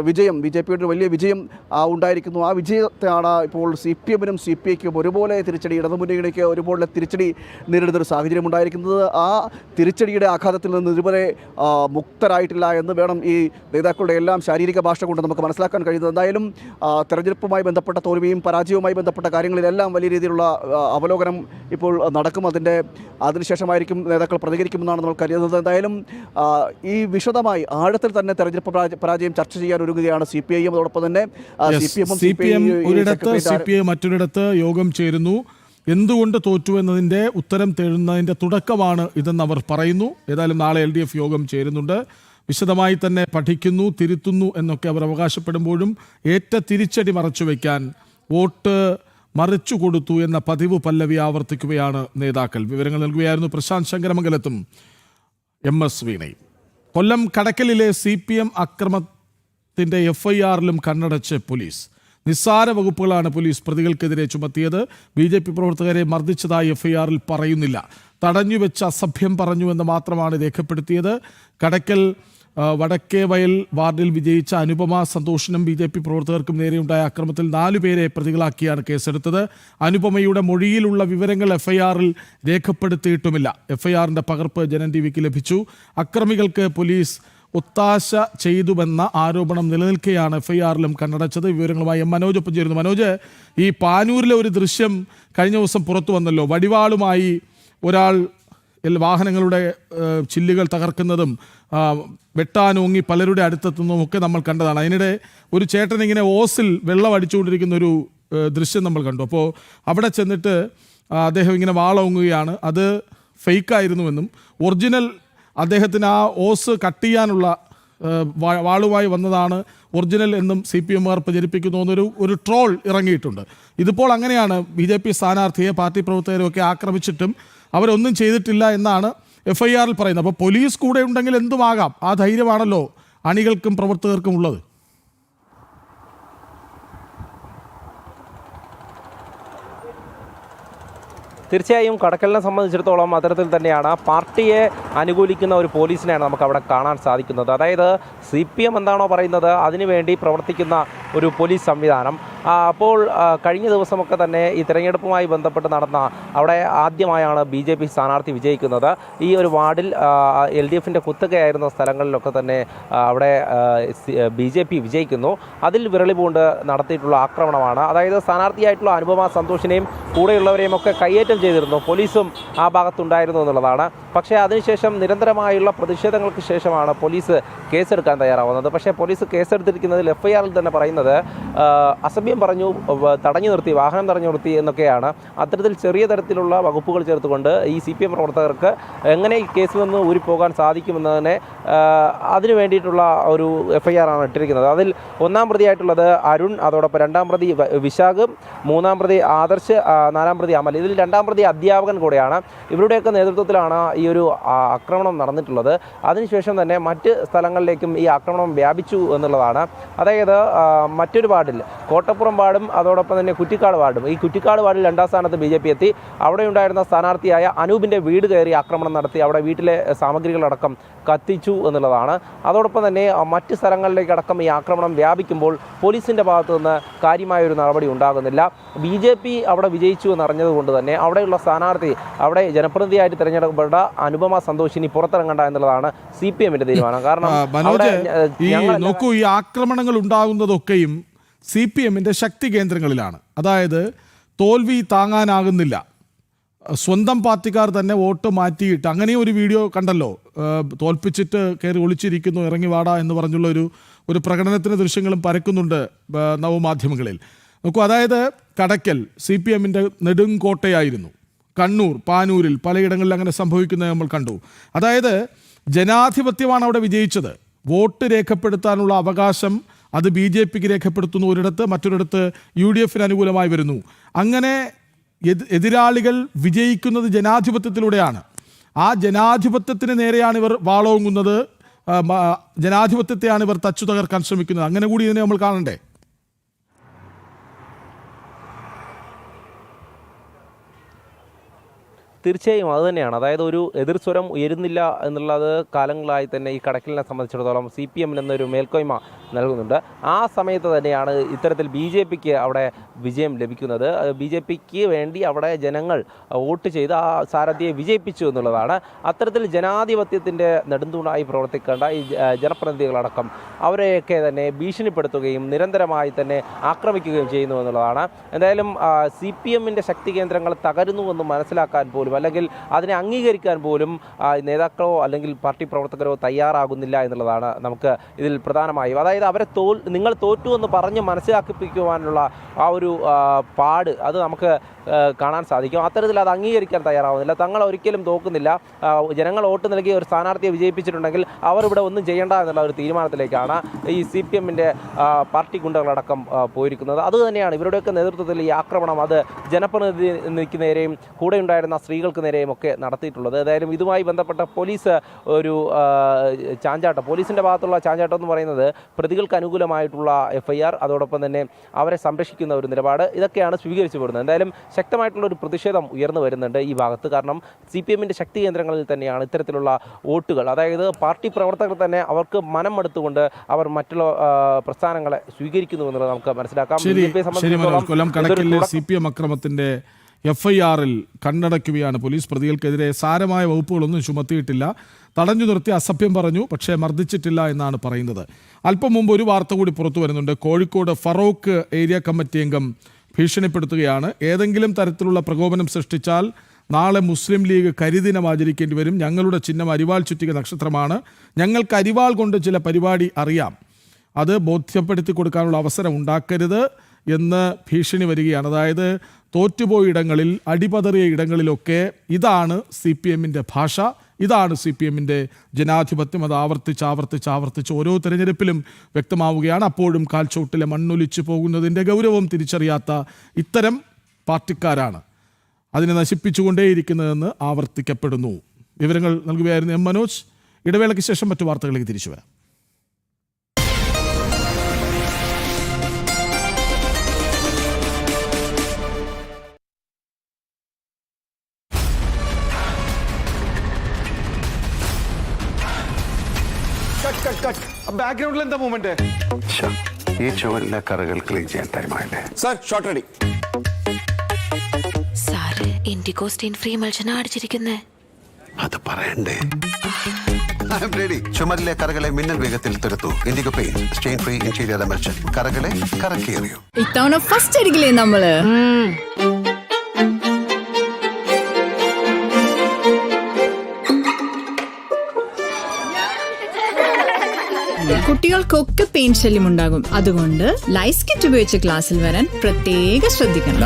വിജയം, BJPയുടെ വലിയ വിജയം ഉണ്ടായിരിക്കുന്നു. ആ വിജയത്തെയാണ് ഇപ്പോൾ CPMനും CPIക്കും ഒരുപോലെ തിരിച്ചടി, ഇടതുമുന്നണിക്ക് ഒരുപോലെ തിരിച്ചടി നേരിടുന്നൊരു സാഹചര്യം ഉണ്ടായിരിക്കുന്നത്. ആ തിരിച്ചടിയുടെ ആഘാതത്തിൽ നിന്ന് ഇതുവരെ മുക്തരായിട്ടില്ല എന്ന് വേണം ഈ നേതാക്കളുടെ എല്ലാം ശാരീരിക ഭാഷ കൊണ്ട് നമുക്ക് മനസ്സിലാക്കാൻ കഴിയുന്നത്. എന്തായാലും തെരഞ്ഞെടുപ്പുമായി ബന്ധപ്പെട്ട തോൽവിയും പരാജയവുമായി ബന്ധപ്പെട്ട കാര്യങ്ങളിലെല്ലാം വലിയ രീതിയിലുള്ള അവലോകനം ഇപ്പോൾ നടക്കും. അതിനുശേഷമായിരിക്കും നേതാക്കൾ പ്രതികരിക്കുമെന്നാണ് നമ്മൾ കരുതുന്നത്. എന്തായാലും ഈ വിശദമായി ആഴത്തിൽ തന്നെ തെരഞ്ഞെടുപ്പ് പരാജയം ചർച്ച ചെയ്യാൻ ഒരുങ്ങുകയാണ് CPIയും. അതോടൊപ്പം തന്നെ CPM ഒരിടത്ത്, CPI മറ്റൊരിടത്ത് യോഗം ചേരുന്നു. എന്തുകൊണ്ട് തോറ്റു എന്നതിൻ്റെ ഉത്തരം തേടുന്നതിൻ്റെ തുടക്കമാണ് ഇതെന്ന് അവർ പറയുന്നു. ഏതായാലും നാളെ LDF യോഗം ചേരുന്നുണ്ട്. വിശദമായി തന്നെ പഠിക്കുന്നു, തിരുത്തുന്നു എന്നൊക്കെ അവർ അവകാശപ്പെടുമ്പോഴും ഏറ്റ തിരിച്ചടി മറച്ചുവെക്കാൻ വോട്ട് മറിച്ചു കൊടുത്തു എന്ന പതിവ് പല്ലവി ആവർത്തിക്കുകയാണ് നേതാക്കൾ. വിവരങ്ങൾ നൽകുകയായിരുന്നു പ്രശാന്ത് ശങ്കരമംഗലത്തും MS വീണയും. കൊല്ലം കടക്കലിലെ CPM അക്രമത്തിൻ്റെ FIRലും കണ്ണടച്ച് പോലീസ്. നിസ്സാര വകുപ്പുകളാണ് പോലീസ് പ്രതികൾക്കെതിരെ ചുമത്തിയത്. BJP പ്രവർത്തകരെ മർദ്ദിച്ചതായി FIRൽ പറയുന്നില്ല. തടഞ്ഞുവെച്ച അസഭ്യം പറഞ്ഞു എന്ന് മാത്രമാണ് രേഖപ്പെടുത്തിയത്. കടക്കൽ വടക്കേവയൽ വാർഡിൽ വിജയിച്ച അനുപമ സന്തോഷിനും BJP പ്രവർത്തകർക്കും നേരെയുണ്ടായ അക്രമത്തിൽ 4 പേരെ പ്രതികളാക്കിയാണ് കേസെടുത്തത്. അനുപമയുടെ മൊഴിയിലുള്ള വിവരങ്ങൾ FIRൽ രേഖപ്പെടുത്തിയിട്ടുമില്ല. FIRന്റെ പകർപ്പ് ജനൻ TVക്ക് ലഭിച്ചു. അക്രമികൾക്ക് പോലീസ് ഒത്താശ ചെയ്തുവെന്ന ആരോപണം നിലനിൽക്കെയാണ് FIRലും കണ്ണടച്ചത്. വിവരങ്ങളുമായി മനോജ് ഒപ്പം ചേരുന്നു. മനോജ്, ഈ പാനൂരിലെ ഒരു ദൃശ്യം കഴിഞ്ഞ ദിവസം പുറത്തു വന്നല്ലോ. വടിവാളുമായി ഒരാൾ വാഹനങ്ങളുടെ ചില്ലുകൾ തകർക്കുന്നതും വെട്ടാനോങ്ങി പലരുടെ അടുത്തെത്തുന്നതും ഒക്കെ നമ്മൾ കണ്ടതാണ്. അതിനിടെ ഒരു ചേട്ടൻ ഇങ്ങനെ ഓസിൽ വെള്ളം അടിച്ചുകൊണ്ടിരിക്കുന്ന ഒരു ദൃശ്യം നമ്മൾ കണ്ടു. അപ്പോൾ അവിടെ ചെന്നിട്ട് അദ്ദേഹം ഇങ്ങനെ വാളോങ്ങുകയാണ്. അത് ഫേക്കായിരുന്നുവെന്നും ഒറിജിനൽ അദ്ദേഹത്തിന് ആ ഓസ് കട്ട് ചെയ്യാനുള്ള വാളുമായി വന്നതാണ് ഒറിജിനൽ എന്നും CPMകാർ പ്രചരിപ്പിക്കുന്നു എന്നൊരു ട്രോൾ ഇറങ്ങിയിട്ടുണ്ട്. ഇതിപ്പോൾ അങ്ങനെയാണ് BJP സ്ഥാനാർത്ഥിയെ പാർട്ടി പ്രവർത്തകരെയൊക്കെ ആക്രമിച്ചിട്ടും അവരൊന്നും ചെയ്തിട്ടില്ല എന്നാണ് FIRൽ പറയുന്നത്. അപ്പോൾ പോലീസ് കൂടെ ഉണ്ടെങ്കിൽ എന്തുമാകാം. ആ ധൈര്യമാണല്ലോ അണികൾക്കും പ്രവർത്തകർക്കും ഉള്ളത്. തീർച്ചയായും കടക്കലിനെ സംബന്ധിച്ചിടത്തോളം അത്തരത്തിൽ തന്നെയാണ്. പാർട്ടിയെ അനുകൂലിക്കുന്ന ഒരു പോലീസിനെയാണ് നമുക്ക് അവിടെ കാണാൻ സാധിക്കുന്നത്. അതായത് CPM എന്താണോ പറയുന്നത് അതിനുവേണ്ടി പ്രവർത്തിക്കുന്ന ഒരു പോലീസ് സംവിധാനം. അപ്പോൾ കഴിഞ്ഞ ദിവസമൊക്കെ തന്നെ ഈ തിരഞ്ഞെടുപ്പുമായി ബന്ധപ്പെട്ട് നടന്ന അവിടെ ആദ്യമായാണ് BJP സ്ഥാനാർത്ഥി വിജയിക്കുന്നത്. ഈ ഒരു വാർഡിൽ LDFൻ്റെ കുത്തകയായിരുന്ന സ്ഥലങ്ങളിലൊക്കെ തന്നെ അവിടെ BJP വിജയിക്കുന്നു. അതിൽ വിരളി പൂണ്ട് നടത്തിയിട്ടുള്ള ആക്രമണമാണ്. അതായത് സ്ഥാനാർത്ഥിയായിട്ടുള്ള അനുപമ സന്തോഷിനെയും കൂടെയുള്ളവരെയും ഒക്കെ കയ്യേറ്റം ചെയ്തിരുന്നു. പോലീസും ആ ഭാഗത്തുണ്ടായിരുന്നു എന്നുള്ളതാണ്. പക്ഷേ അതിനുശേഷം നിരന്തരമായുള്ള പ്രതിഷേധങ്ങൾക്ക് ശേഷമാണ് പോലീസ് കേസെടുക്കാൻ തയ്യാറാവുന്നത്. പക്ഷേ പോലീസ് കേസെടുത്തിരിക്കുന്നതിൽ FIRൽ തന്നെ പറയുന്നത് അസഭ്യം പറഞ്ഞു, തടഞ്ഞു നിർത്തി, വാഹനം തടഞ്ഞു നിർത്തി എന്നൊക്കെയാണ്. അത്തരത്തിൽ ചെറിയ തരത്തിലുള്ള വകുപ്പുകൾ ചേർത്തുകൊണ്ട് ഈ CPM പ്രവർത്തകർക്ക് എങ്ങനെ ഈ കേസിൽ നിന്ന് ഊരിപ്പോകാൻ സാധിക്കുമെന്നതിനെ അതിനു വേണ്ടിയിട്ടുള്ള ഒരു FIR ആണ് ഇട്ടിരിക്കുന്നത്. അതിൽ 1-ാം പ്രതിയായിട്ടുള്ളത് അരുൺ, അതോടൊപ്പം 2-ാം പ്രതി വിശാഖ്, 3-ാം പ്രതി ആദർശ്, 4-ാം പ്രതി അമൽ. ഇതിൽ 2-ാം പ്രതി അധ്യാപകൻ കൂടെയാണ്. ഇവരുടെയൊക്കെ നേതൃത്വത്തിലാണ് ഈ ഒരു ആക്രമണം നടന്നിട്ടുള്ളത്. അതിനുശേഷം തന്നെ മറ്റ് സ്ഥലങ്ങളിലേക്കും ഈ ആക്രമണം വ്യാപിച്ചു എന്നുള്ളതാണ്. അതായത് മറ്റൊരു വാർഡിൽ കോട്ടപ്പുറം വാർഡും അതോടൊപ്പം തന്നെ കുറ്റിക്കാട് വാർഡും, ഈ കുറ്റിക്കാട് വാർഡിൽ 2-ാം സ്ഥാനത്ത് BJP എത്തി. അവിടെ ഉണ്ടായിരുന്ന സ്ഥാനാർത്ഥിയായ അനൂപിൻ്റെ വീട് കയറി ആക്രമണം നടത്തി. അവിടെ വീട്ടിലെ സാമഗ്രികളടക്കം കത്തിച്ചു എന്നുള്ളതാണ്. അതോടൊപ്പം തന്നെ മറ്റ് സ്ഥലങ്ങളിലേക്കടക്കം ഈ ആക്രമണം വ്യാപിക്കുമ്പോൾ പോലീസിൻ്റെ ഭാഗത്തു നിന്ന് കാര്യമായൊരു നടപടി ഉണ്ടാകുന്നില്ല. BJP അവിടെ വിജയിച്ചു എന്നറിഞ്ഞതുകൊണ്ട് തന്നെ അവിടെയുള്ള സ്ഥാനാർത്ഥി, അവിടെ ജനപ്രതിനിധിയായിട്ട് തിരഞ്ഞെടുക്കപ്പെട്ട അനുപമ സന്തോഷിനി പുറത്തിറങ്ങണ്ട എന്നുള്ളതാണ് CPMൻ്റെ തീരുമാനം. കാരണം നോക്കൂ, ഈ ആക്രമണങ്ങൾ ഉണ്ടാകുന്നതൊക്കെയും CPMൻ്റെ ശക്തി കേന്ദ്രങ്ങളിലാണ്. അതായത് തോൽവി താങ്ങാനാകുന്നില്ല, സ്വന്തം പാർട്ടിക്കാർ തന്നെ വോട്ട് മാറ്റിയിട്ട്, അങ്ങനെ ഒരു വീഡിയോ കണ്ടല്ലോ, തോൽപ്പിച്ചിട്ട് കയറി ഒളിച്ചിരിക്കുന്നു, ഇറങ്ങി വാടാ എന്ന് പറഞ്ഞുള്ള ഒരു പ്രകടനത്തിന് ദൃശ്യങ്ങളും പരക്കുന്നുണ്ട് നവമാധ്യമങ്ങളിൽ. നോക്കൂ, അതായത് കടക്കൽ CPMൻ്റെ നെടുങ്കോട്ടയായിരുന്നു. കണ്ണൂർ, പാനൂരിൽ പലയിടങ്ങളിൽ അങ്ങനെ സംഭവിക്കുന്നത് നമ്മൾ കണ്ടു. അതായത് ജനാധിപത്യമാണ് അവിടെ വിജയിച്ചത്. വോട്ട് രേഖപ്പെടുത്താനുള്ള അവകാശം അത് BJPക്ക് രേഖപ്പെടുത്തുന്നു ഒരിടത്ത്, മറ്റൊരിടത്ത് UDFന് അനുകൂലമായി വരുന്നു. അങ്ങനെ എതിരാളികൾ വിജയിക്കുന്നത് ജനാധിപത്യത്തിലൂടെയാണ്. ആ ജനാധിപത്യത്തിന് നേരെയാണ് ഇവർ വാളോങ്ങുന്നത്, ജനാധിപത്യത്തെയാണ് ഇവർ തച്ചു തകർക്കാൻ ശ്രമിക്കുന്നത്. അങ്ങനെ കൂടി ഇതിനെ നമ്മൾ കാണണ്ടേ? തീർച്ചയായും അതുതന്നെയാണ്. അതായത് ഒരു എതിർസ്വരം ഉയരുന്നില്ല എന്നുള്ളത് കാലങ്ങളായി തന്നെ ഈ കടക്കലിനെ സംബന്ധിച്ചിടത്തോളം CPM എന്നൊരു മേൽക്കോയ്മ നൽകുന്നുണ്ട്. ആ സമയത്ത് തന്നെയാണ് ഇത്തരത്തിൽ BJPക്ക് അവിടെ വിജയം ലഭിക്കുന്നത്. BJPക്ക് വേണ്ടി അവിടെ ജനങ്ങൾ വോട്ട് ചെയ്ത് ആ സാരഥിയെ വിജയിപ്പിച്ചു എന്നുള്ളതാണ്. അത്തരത്തിൽ ജനാധിപത്യത്തിൻ്റെ നെടുന്തൂണായി പ്രവർത്തിക്കേണ്ട ഈ ജനപ്രതിനിധികളടക്കം അവരെയൊക്കെ തന്നെ ഭീഷണിപ്പെടുത്തുകയും നിരന്തരമായി തന്നെ ആക്രമിക്കുകയും ചെയ്യുന്നു എന്നുള്ളതാണ്. എന്തായാലും CPMൻ്റെ ശക്തി കേന്ദ്രങ്ങൾ തകരുന്നുവെന്ന് മനസ്സിലാക്കാൻ പോലും അല്ലെങ്കിൽ അതിനെ അംഗീകരിക്കാൻ പോലും നേതാക്കളോ അല്ലെങ്കിൽ പാർട്ടി പ്രവർത്തകരോ തയ്യാറാകുന്നില്ല എന്നുള്ളതാണ് നമുക്ക് ഇതിൽ പ്രധാനമായും. അതായത് അവരെ നിങ്ങൾ തോറ്റു എന്ന് പറഞ്ഞ് മനസ്സിലാക്കിപ്പിക്കുവാനുള്ള ആ ഒരു പാട് അത് നമുക്ക് കാണാൻ സാധിക്കും. അത്തരത്തിൽ അത് അംഗീകരിക്കാൻ തയ്യാറാവുന്നില്ല. തങ്ങൾ ഒരിക്കലും തോക്കുന്നില്ല. ജനങ്ങൾ വോട്ട് നൽകി ഒരു സ്ഥാനാർത്ഥിയെ വിജയിപ്പിച്ചിട്ടുണ്ടെങ്കിൽ അവർ ഇവിടെ ഒന്നും ചെയ്യേണ്ട എന്നുള്ള ഒരു തീരുമാനത്തിലേക്കാണ് ഈ CPMൻ്റെ പാർട്ടി ഗുണ്ടകളടക്കം പോയിരിക്കുന്നത്. അതുതന്നെയാണ് ഇവരുടെയൊക്കെ നേതൃത്വത്തിൽ ഈ ആക്രമണം അത് ജനപ്രതിനിധിക്ക് നേരെയും കൂടെ ഉണ്ടായിരുന്ന സ്ത്രീകൾക്ക് നേരെയും ഒക്കെ നടത്തിയിട്ടുള്ളത്. ഏതായാലും ഇതുമായി ബന്ധപ്പെട്ട പോലീസ് ഒരു ചാഞ്ചാട്ടം, പോലീസിൻ്റെ ഭാഗത്തുള്ള ചാഞ്ചാട്ടം എന്ന് പറയുന്നത് പ്രതികൾക്ക് അനുകൂലമായിട്ടുള്ള FIR, അതോടൊപ്പം തന്നെ അവരെ സംരക്ഷിക്കുന്ന ഒരു നിലപാട്, ഇതൊക്കെയാണ് സ്വീകരിച്ചു വരുന്നത്. എന്തായാലും ശക്തമായിട്ടുള്ള ഒരു പ്രതിഷേധം ഉയർന്നു വരുന്നുണ്ട് ഈ ഭാഗത്ത്. കാരണം CPMൻ്റെ ശക്തി കേന്ദ്രങ്ങളിൽ തന്നെയാണ് ഇത്തരത്തിലുള്ള വോട്ടുകൾ, അതായത് പാർട്ടി പ്രവർത്തകർ തന്നെ അവർക്ക് മനം എടുത്തുകൊണ്ട് അവർ മറ്റുള്ള പ്രസ്ഥാനങ്ങളെ സ്വീകരിക്കുന്നു എന്നുള്ളത് നമുക്ക് മനസ്സിലാക്കാം. CPM അക്രമത്തിന്റെ FIR-ൽ കണ്ണടയ്ക്കുകയാണ് പോലീസ്. പ്രതികൾക്കെതിരെ സാരമായ വകുപ്പുകളൊന്നും ചുമത്തിയിട്ടില്ല. തടഞ്ഞു നിർത്തി അസഭ്യം പറഞ്ഞു, പക്ഷേ മർദ്ദിച്ചിട്ടില്ല എന്നാണ് പറയുന്നത്. അല്പം മുമ്പ് ഒരു വാർത്ത കൂടി പുറത്തു വരുന്നുണ്ട്. കോഴിക്കോട് ഫറോക്ക് ഏരിയ കമ്മിറ്റി അംഗം ഭീഷണിപ്പെടുത്തുകയാണ്. ഏതെങ്കിലും തരത്തിലുള്ള പ്രകോപനം സൃഷ്ടിച്ചാൽ നാളെ മുസ്ലിം ലീഗ് കരിദിനം ആചരിക്കേണ്ടി വരും. ഞങ്ങളുടെ ചിഹ്നം അരിവാൾ ചുറ്റിക നക്ഷത്രമാണ്. ഞങ്ങൾക്ക് അരിവാൾ കൊണ്ട് ചില പരിപാടി അറിയാം. അത് ബോധ്യപ്പെടുത്തി കൊടുക്കാനുള്ള അവസരം ഉണ്ടാക്കരുത് എന്ന് ഭീഷണി വരികയാണ്. അതായത് തോറ്റുപോയ ഇടങ്ങളിൽ, അടിപതറിയ ഇടങ്ങളിലൊക്കെ ഇതാണ് CPMൻ്റെ ഭാഷ, ഇതാണ് CPMൻ്റെ ജനാധിപത്യം. അത് ആവർത്തിച്ച് ഓരോ തെരഞ്ഞെടുപ്പിലും വ്യക്തമാവുകയാണ്. അപ്പോഴും കാൽച്ചോട്ടിലെ മണ്ണൊലിച്ചു പോകുന്നതിൻ്റെ ഗൗരവം തിരിച്ചറിയാത്ത ഇത്തരം പാർട്ടിക്കാരാണ് അതിനെ നശിപ്പിച്ചുകൊണ്ടേയിരിക്കുന്നതെന്ന് ആവർത്തിക്കപ്പെടുന്നു. വിവരങ്ങൾ നൽകുകയായിരുന്നു M. മനോജ്. ഇടവേളയ്ക്ക് ശേഷം മറ്റു വാർത്തകളിലേക്ക് തിരിച്ചു വരാം. ബാക്ക്ഗ്രൗണ്ടിൽ എന്താ മൂവ്മെന്റ്? ഈ ചുവരിലെ കറകൾ ക്ലീൻ ചെയ്യാൻ ടൈമായില്ലേ? Sir, shot ready. Sir Indigo stain free മത്സരം അടിച്ചിരിക്കുന്നേ. അത് പറയണ്ടേ? റെഡി. ചുമരിലെ കറകളെ മിന്നൽ വേഗത്തിൽ തുരത്തു. Indigo paint stain free interior emulsion. കറകളെ കറക്കിയെറിയൂ. ഇത്തവണ ഫസ്റ്റ് അടിക്കില്ലേ നമ്മള്? കുട്ടികൾക്കൊക്കെ പെയിന്റ് ശല്യം ഉണ്ടാകും. അതുകൊണ്ട് ലൈസ് കിറ്റ് ഉപയോഗിച്ച് ക്ലാസ്സിൽ വരാൻ പ്രത്യേകം ശ്രദ്ധിക്കണം.